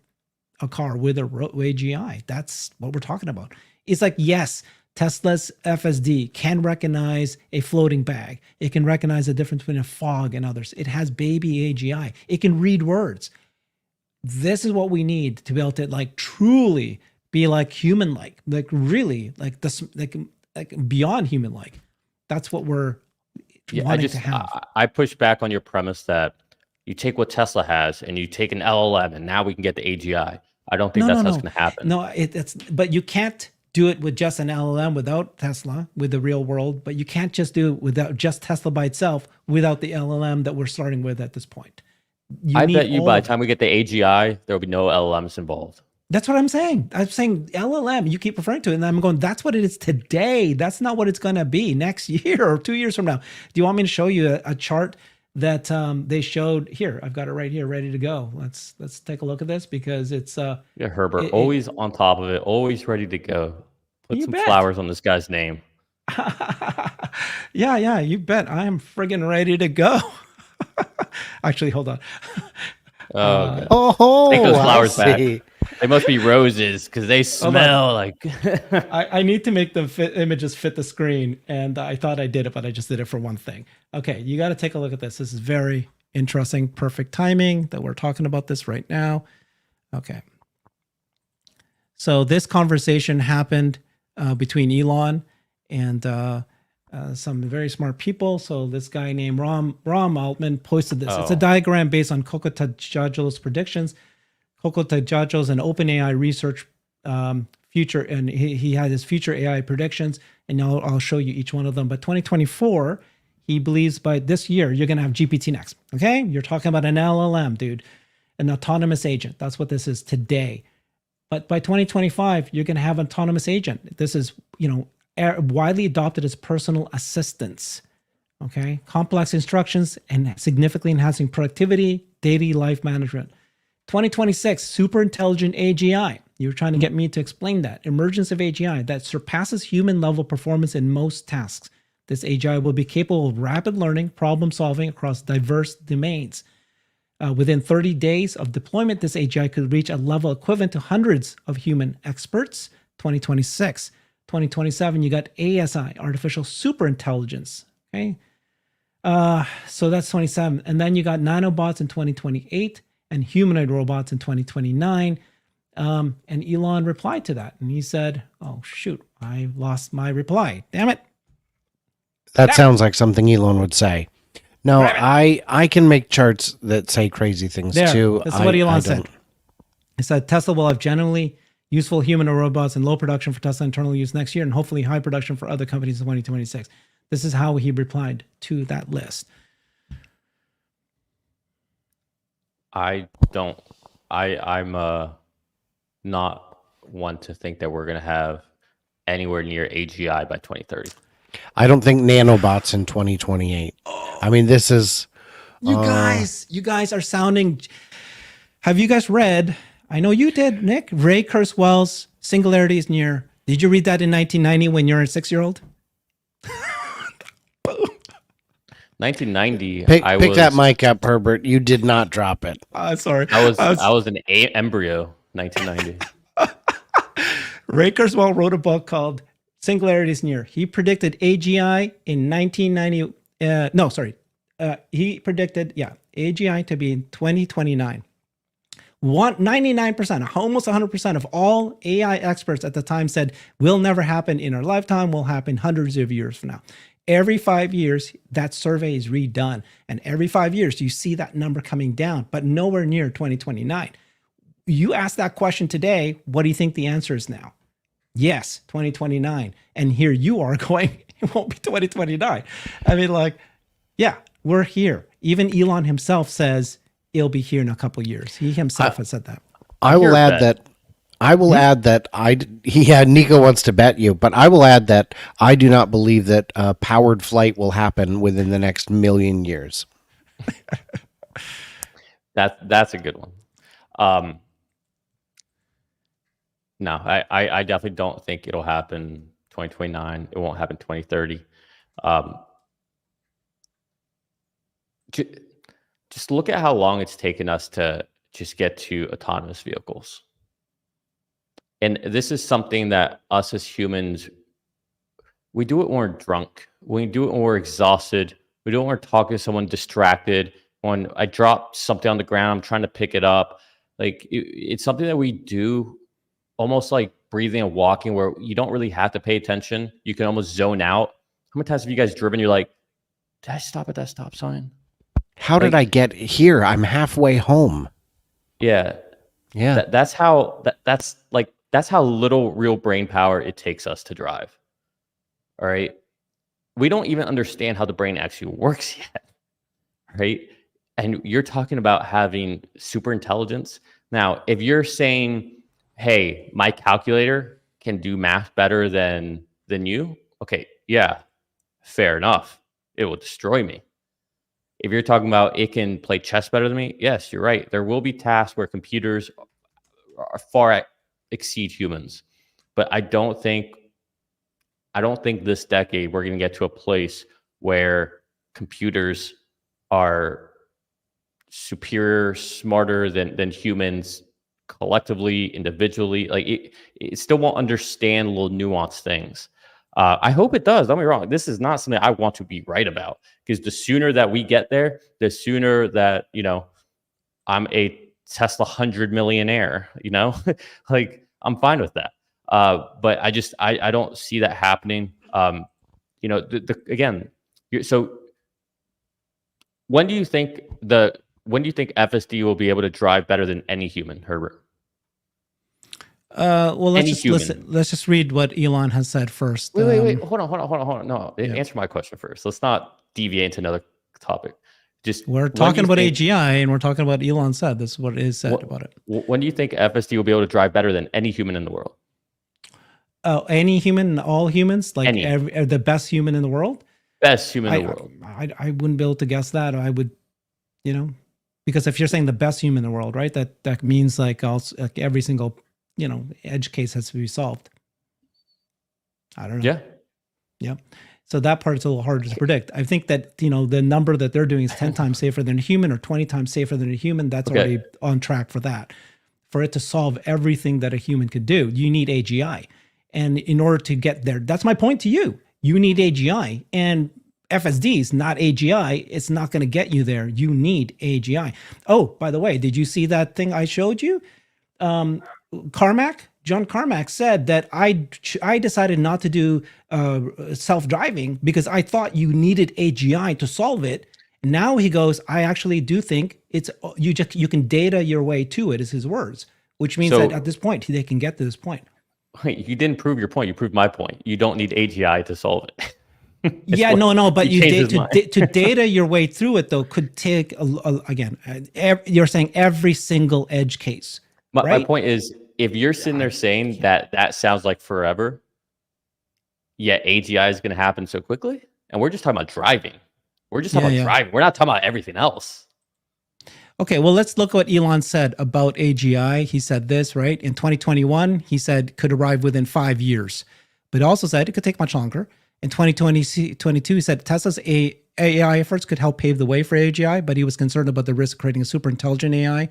a car with a AGI. That's what we're talking about. It's like, yes, Tesla's FSD can recognize a floating bag. It can recognize the difference between a fog and others. It has baby AGI. It can read words. This is what we need to be able to truly be like human-like, really like this, like beyond human-like. That's what we're wanting to have. I push back on your premise that you take what Tesla has and you take an LLM and now we can get the AGI. I don't think that's going to happen. No, but you can't do it with just an LLM without Tesla, with the real world, but you can't just do it without just Tesla by itself without the LLM that we're starting with at this point. I bet you by the time we get the AGI, there will be no LLMs involved. That's what I'm saying. I'm saying LLM, you keep referring to it, and I'm going, that's what it is today. That's not what it's going to be next year or 2 years from now. Do you want me to show you a chart that they showed here? I've got it right here, ready to go. Let's take a look at this because it's yeah, Herbert, always on top of it, always ready to go. Put some flowers on this guy's name. Yeah, you bet. I am friggin' ready to go. Actually, hold on. Take those flowers back. They must be roses because they smell like. I need to make the images fit the screen, and I thought I did it, but I just did it for one thing. Okay, you got to take a look at this. This is very interesting. Perfect timing that we're talking about this right now. Okay. So this conversation happened between Elon and some very smart people. So this guy named Ram Altman posted this. It's a diagram based on Coco Tajajo's predictions. Coco Tajajo's an OpenAI research future, and he had his future AI predictions, and now I'll show you each one of them. But 2024, he believes by this year, you're going to have GPT next. Okay? You're talking about an LLM, dude, an autonomous agent. That's what this is today. But by 2025, you're going to have an autonomous agent. This is, widely adopted as personal assistants. Okay? Complex instructions and significantly enhancing productivity, daily life management. 2026, super intelligent AGI. You were trying to get me to explain that. Emergence of AGI that surpasses human level performance in most tasks. This AGI will be capable of rapid learning, problem solving across diverse domains. Within 30 days of deployment, this AGI could reach a level equivalent to hundreds of human experts. 2026. 2027, you got ASI, artificial superintelligence. Okay. So that's 27. And then you got nanobots in 2028 and humanoid robots in 2029. And Elon replied to that. And he said, oh, shoot, I lost my reply. Damn it. That sounds like something Elon would say. No, I can make charts that say crazy things There, too. that's what Elon said. don't- He said Tesla will have genuinely useful human robots in low production for Tesla internal use next year and hopefully high production for other companies in 2026. This is how he replied to that list. I'm not one to think that we're going to have anywhere near AGI by 2030. I don't think nanobots in 2028. I mean, this is You guys are sounding. Have you guys read? I know you did, Nick. Ray Kurzweil's Singularity is Near. Did you read that in 1990 when you're a 6-year-old? 1990. pick that mic up, Herbert. You did not drop it. Sorry. I was an embryo. 1990. Ray Kurzweil wrote a book called Singularity is Near. He predicted AGI in 1990. He predicted, AGI to be in 2029. 99%, almost 100% of all AI experts at the time said, will never happen in our lifetime, will happen hundreds of years from now. Every 5 years, that survey is redone. And every 5 years, you see that number coming down, but nowhere near 2029. You ask that question today, what do you think the answer is now? Yes, 2029. And here you are going, it won't be 2029. I mean, we're here. Even Elon himself says it'll be here in a couple of years. He himself has said that. I will add that Nico wants to bet you, but I will add that I do not believe that powered flight will happen within the next million years. That's a good one. No, I definitely don't think it'll happen 2029. It won't happen 2030. Just look at how long it's taken us to just get to autonomous vehicles. And this is something that us as humans, we do it when we're drunk. We do it when we're exhausted. We do it when we're talking to someone distracted. When I drop something on the ground, I'm trying to pick it up. It's something that we do almost like breathing and walking, where you don't really have to pay attention. You can almost zone out. How many times have you guys driven? You're like, did I stop at that stop sign? How did I get here? I'm halfway home. Yeah. That's how little real brain power it takes us to drive. All right. We don't even understand how the brain actually works yet. Right. And you're talking about having super intelligence. Now, if you're saying, hey, my calculator can do math better than you, okay, yeah, fair enough. It will destroy me. If you're talking about it can play chess better than me, yes, you're right. There will be tasks where computers are far exceed humans, but I don't think this decade we're going to get to a place where computers are superior, smarter than humans collectively, individually. It still won't understand little nuanced things. I hope it does. Don't be wrong. This is not something I want to be right about, because the sooner that we get there, the sooner that, I'm a Tesla 100 millionaire, I'm fine with that. But I don't see that happening. So when do you think FSD will be able to drive better than any human, Herbert? Let's just read what Elon has said first. Wait. Hold on. No, answer my question first. Let's not deviate into another topic. We're talking about AGI and we're talking about what Elon said. That's what is said about it. When do you think FSD will be able to drive better than any human in the world? Oh, any human, all humans, the best human in the world? Best human in the world. I wouldn't be able to guess that. I would, because if you're saying the best human in the world, right, that means every single edge case has to be solved. I don't know. Yeah. Yeah. So that part's a little harder to predict. I think that, the number that they're doing is 10 times safer than a human or 20 times safer than a human. That's Okay. already on track for that. For it to solve everything that a human could do, you need AGI. And in order to get there, that's my point to you. You need AGI. And FSDs, not AGI. It's not going to get you there. You need AGI. Oh, by the way, did you see that thing I showed you? John Carmack said that I decided not to do self-driving because I thought you needed AGI to solve it. Now he goes, I actually do think it's you can data your way to it, is his words, which means that at this point they can get to this point. You didn't prove your point. You proved my point. You don't need AGI to solve it. Yeah, no, but to data your way through it though could take you're saying every single edge case. My point is, if you're sitting there saying that sounds like forever, yet AGI is going to happen so quickly, and we're just talking about driving. We're just talking about driving. We're not talking about everything else. Okay, well, let's look at what Elon said about AGI. He said this, right? In 2021, he said could arrive within 5 years, but he also said it could take much longer. In 2022, he said Tesla's AI efforts could help pave the way for AGI, but he was concerned about the risk of creating a super intelligent AI.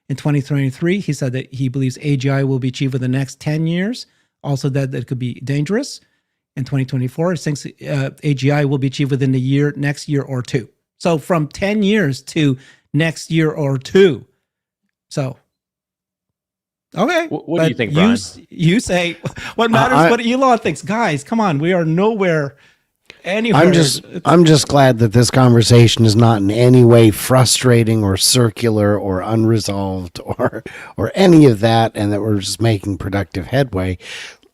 In 2023, he said that he believes AGI will be achieved within the next 10 years, also that it could be dangerous. In 2024, he thinks AGI will be achieved within the next year or two. So from 10 years to next year or two. So, okay. What do you think, Brian? You say what matters what Elon thinks. Guys, come on. We are nowhere anywhere. I'm just glad that this conversation is not in any way frustrating or circular or unresolved or any of that, and that we're just making productive headway.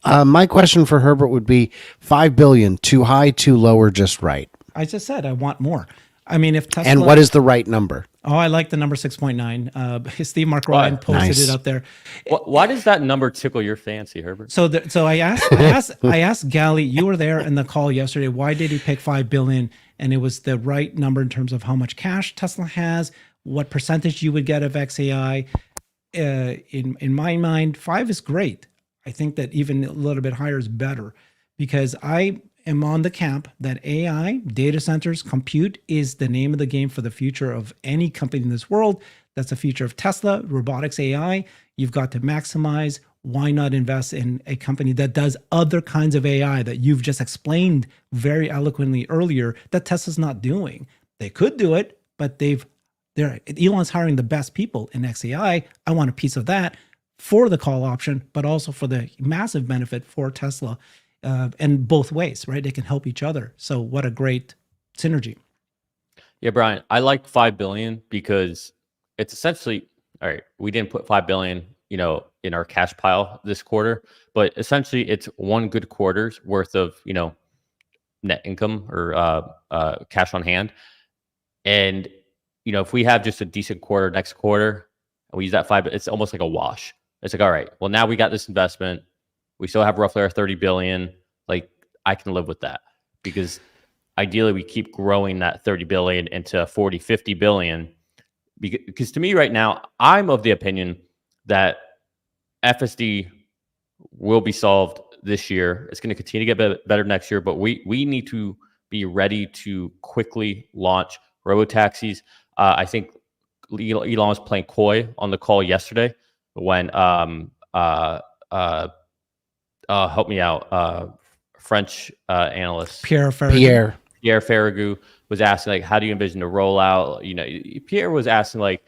My question for Herbert would be 5 billion, too high, too low, or just right? I just said I want more. I mean, if Tesla... And what is the right number? Oh, I like the number 6.9. Steve Mark Ryan posted it up there. Why does that number tickle your fancy, Herbert? So I asked Gally, you were there in the call yesterday, why did he pick 5 billion? And it was the right number in terms of how much cash Tesla has, what percentage you would get of xAI. In my mind, 5 is great. I think that even a little bit higher is better, because I am on the camp that AI, data centers, compute is the name of the game for the future of any company in this world. That's the future of Tesla, robotics, AI. You've got to maximize. Why not invest in a company that does other kinds of AI that you've just explained very eloquently earlier that Tesla's not doing? They could do it, but Elon's hiring the best people in xAI. I want a piece of that for the call option, but also for the massive benefit for Tesla, and both ways, right? They can help each other. So what a great synergy. Yeah, Brian, I like 5 billion because it's essentially, all right, we didn't put 5 billion, in our cash pile this quarter, but essentially it's one good quarter's worth of, net income or cash on hand. And, if we have just a decent quarter next quarter, and we use that 5, it's almost like a wash. It's like, all right, well, now we got this investment. We still have roughly our 30 billion. Like, I can live with that, because ideally we keep growing that 30 billion into 40, 50 billion. Because to me right now, I'm of the opinion that FSD will be solved this year. It's going to continue to get better next year, but we need to be ready to quickly launch robotaxis. I think Elon was playing coy on the call yesterday when help me out, French analyst Pierre Farragut was asking, like, how do you envision the rollout? Pierre was asking, like,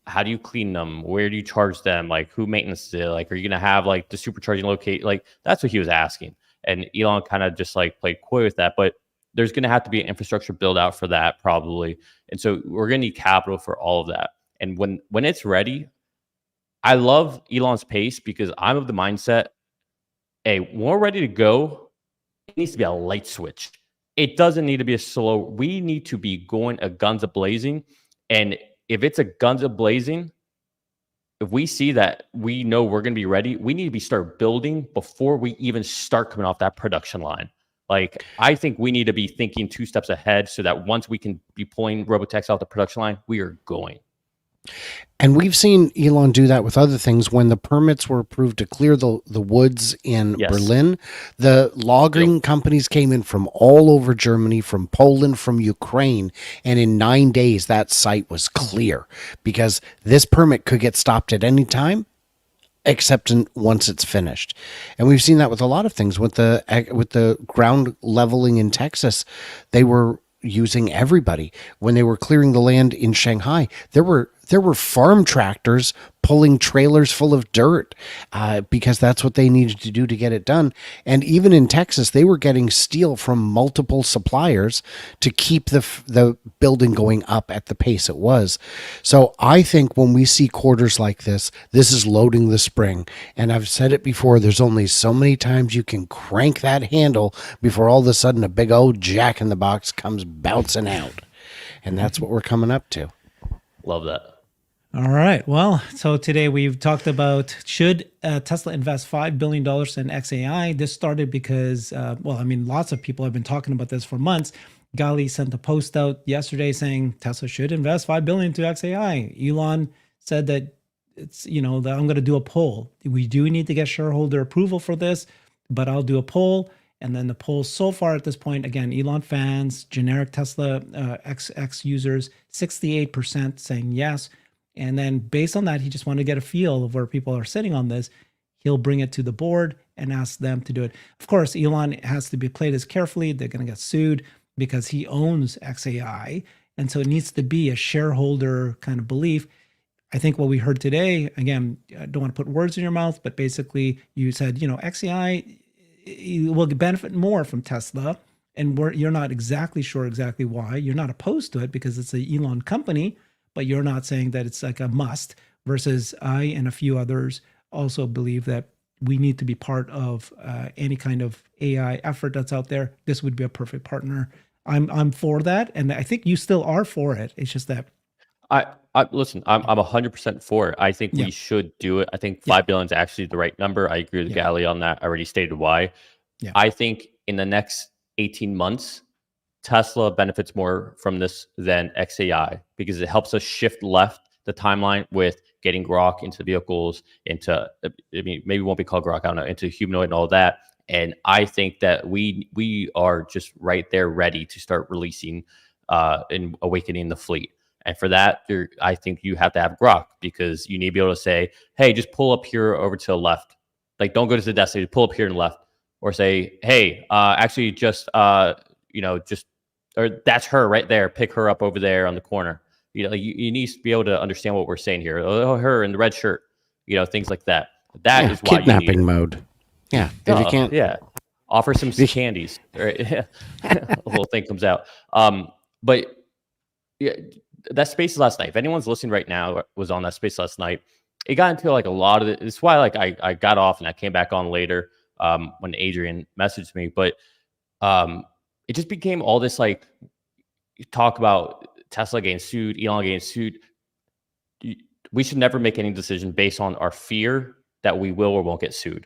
how do you clean them? Where do you charge them? Like, who maintenance it? Like, are you gonna have like the supercharging locate? Like, that's what he was asking. And Elon kind of just like played coy with that, but there's going to have to be an infrastructure build out for that probably. And so we're going to need capital for all of that. And when it's ready, I love Elon's pace, because I'm of the mindset, hey, when we're ready to go, it needs to be a light switch. It doesn't need to be a slow. We need to be going a guns a-blazing. And if it's a guns a-blazing, if we see that we know we're going to be ready, we need to start building before we even start coming off that production line. Like, I think we need to be thinking 2 steps ahead, so that once we can be pulling robotaxis off the production line, we are going. And we've seen Elon do that with other things. When the permits were approved to clear the woods in Yes. Berlin, the logging companies came in from all over Germany, from Poland, from Ukraine. And in 9 days, that site was clear because this permit could get stopped at any time except once it's finished. And we've seen that with a lot of things. With the ground leveling in Texas, they were using everybody. When they were clearing the land in Shanghai, there were farm tractors pulling trailers full of dirt because that's what they needed to do to get it done. And even in Texas, they were getting steel from multiple suppliers to keep the building going up at the pace it was. So I think when we see quarters like this is loading the spring. And I've said it before, there's only so many times you can crank that handle before all of a sudden a big old jack in the box comes bouncing out. And that's what we're coming up to. Love that. All right. Well, so today we've talked about should Tesla invest $5 billion in xAI. This started because, lots of people have been talking about this for months. Gali sent a post out yesterday saying Tesla should invest $5 billion to xAI. Elon said that that I'm going to do a poll. We do need to get shareholder approval for this, but I'll do a poll. And then the polls so far at this point, again, Elon fans, generic Tesla XX users, 68% saying yes. And then based on that, he just wanted to get a feel of where people are sitting on this. He'll bring it to the board and ask them to do it. Of course, Elon has to be played as carefully. They're going to get sued because he owns xAI. And so it needs to be a shareholder kind of belief. I think what we heard today, again, I don't want to put words in your mouth, but basically you said, xAI will benefit more from Tesla. And you're not exactly sure exactly why. You're not opposed to it because it's an Elon company, but you're not saying that it's like a must, versus I and a few others also believe that we need to be part of any kind of AI effort that's out there. This would be a perfect partner. I'm for that. And I think you still are for it. It's just that. Listen, I'm 100% for it. I think we should do it. I think 5 billion is actually the right number. I agree with Gali on that. I already stated why. I think in the next 18 months, Tesla benefits more from this than xAI because it helps us shift left the timeline with getting Grok into vehicles, into, maybe it won't be called Grok, I don't know, into Humanoid and all that. And I think that we are just right there ready to start releasing and awakening the fleet. And for that, I think you have to have Grok because you need to be able to say, hey, just pull up here over to the left. Like, don't go to the destination, pull up here and left. Or say, hey, actually just, or that's her right there. Pick her up over there on the corner. You need to be able to understand what we're saying here. Oh, her in the red shirt, things like that. That is why kidnapping mode. Yeah. If you can't. Yeah. Offer some candies. Right? A little thing comes out. But yeah, that space last night, if anyone's listening right now was on that space last night, it got into like a lot of it. It's why I got off and I came back on later when Adrian messaged me. But it just became all this like talk about Tesla getting sued, Elon getting sued. We should never make any decision based on our fear that we will or won't get sued.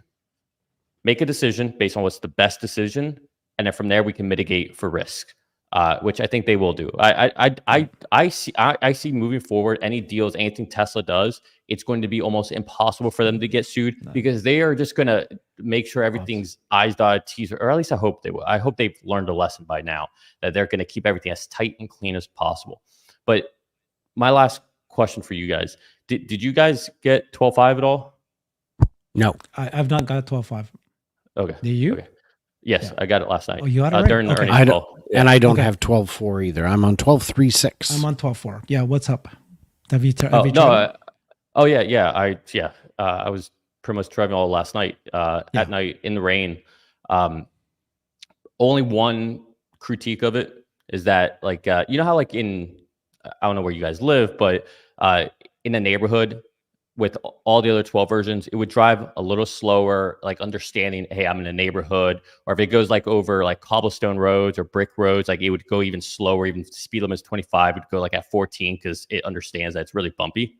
Make a decision based on what's the best decision, and then from there we can mitigate for risk, which I think they will do. I see moving forward, any deals, anything Tesla does, it's going to be almost impossible for them to get sued because they are just going to make sure everything's I's dotted, T's, or at least I hope they will. I hope they've learned a lesson by now that they're going to keep everything as tight and clean as possible. But my last question for you guys, did you guys get 12.5 at all? No. I've not got 12.5. Okay. Do you? Okay. Yes, I got it last night. Oh, you got it right? During the Okay. earnings call. And I don't have 12.4 either. I'm on 12.36. I'm on 12.4. Yeah, what's up? Have you tried it? I was pretty much driving all last night at night in the rain. Only one critique of it is that, like, you know how, like, I don't know where you guys live, but in a neighborhood with all the other 12 versions, it would drive a little slower, like understanding, hey, I'm in a neighborhood. Or if it goes like over like cobblestone roads or brick roads, like it would go even slower, even speed limit is 25, it would go like at 14 because it understands that it's really bumpy.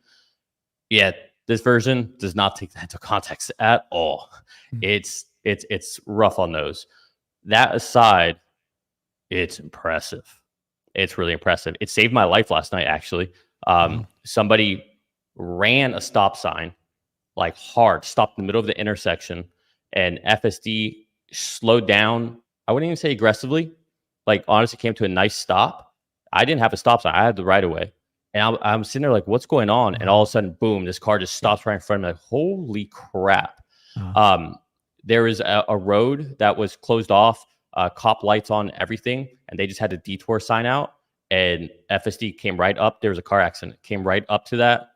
Yeah, this version does not take that into context at all. Mm-hmm. It's rough on those. That aside, it's impressive. It's really impressive. It saved my life last night, actually. Somebody ran a stop sign like hard, stopped in the middle of the intersection, and FSD slowed down. I wouldn't even say aggressively, like honestly came to a nice stop. I didn't have a stop sign. I had the right of way. And I'm sitting there like, what's going on? And all of a sudden, boom, this car just stops right in front of me. Like, holy crap. There is a road that was closed off, cop lights on everything, and they just had a detour sign out. And FSD came right up. There was a car accident. Came right up to that,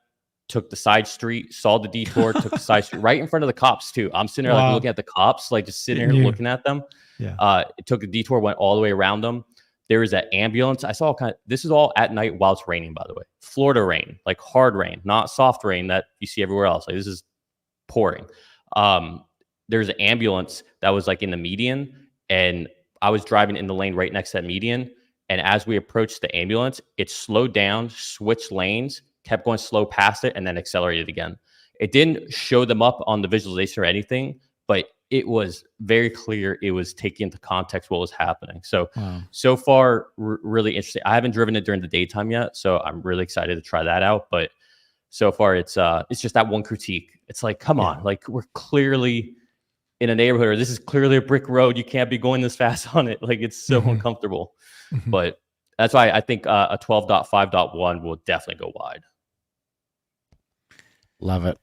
took the side street, saw the detour, took the side street right in front of the cops too. I'm sitting there like looking at the cops, like just sitting here looking at them. It took a detour, went all the way around them. There is an ambulance. I saw this is all at night while it's raining, by the way. Florida rain, like hard rain, not soft rain that you see everywhere else. Like this is pouring. There's an ambulance that was like in the median, and I was driving in the lane right next to that median. And as we approached the ambulance, it slowed down, switched lanes, kept going slow past it, and then accelerated again. It didn't show them up on the visualization or anything, but it was very clear it was taking into context what was happening. So, so far, really interesting. I haven't driven it during the daytime yet, so I'm really excited to try that out. But so far, it's just that one critique. It's like, come on, like we're clearly in a neighborhood, or this is clearly a brick road. You can't be going this fast on it. Like it's so uncomfortable. But that's why I think a 12.5.1 will definitely go wide. Love it.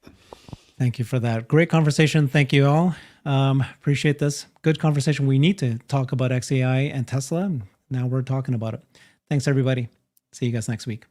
Thank you for that. Great conversation. Thank you all. Appreciate this. Good conversation. We need to talk about xAI and Tesla. Now we're talking about it. Thanks, everybody. See you guys next week.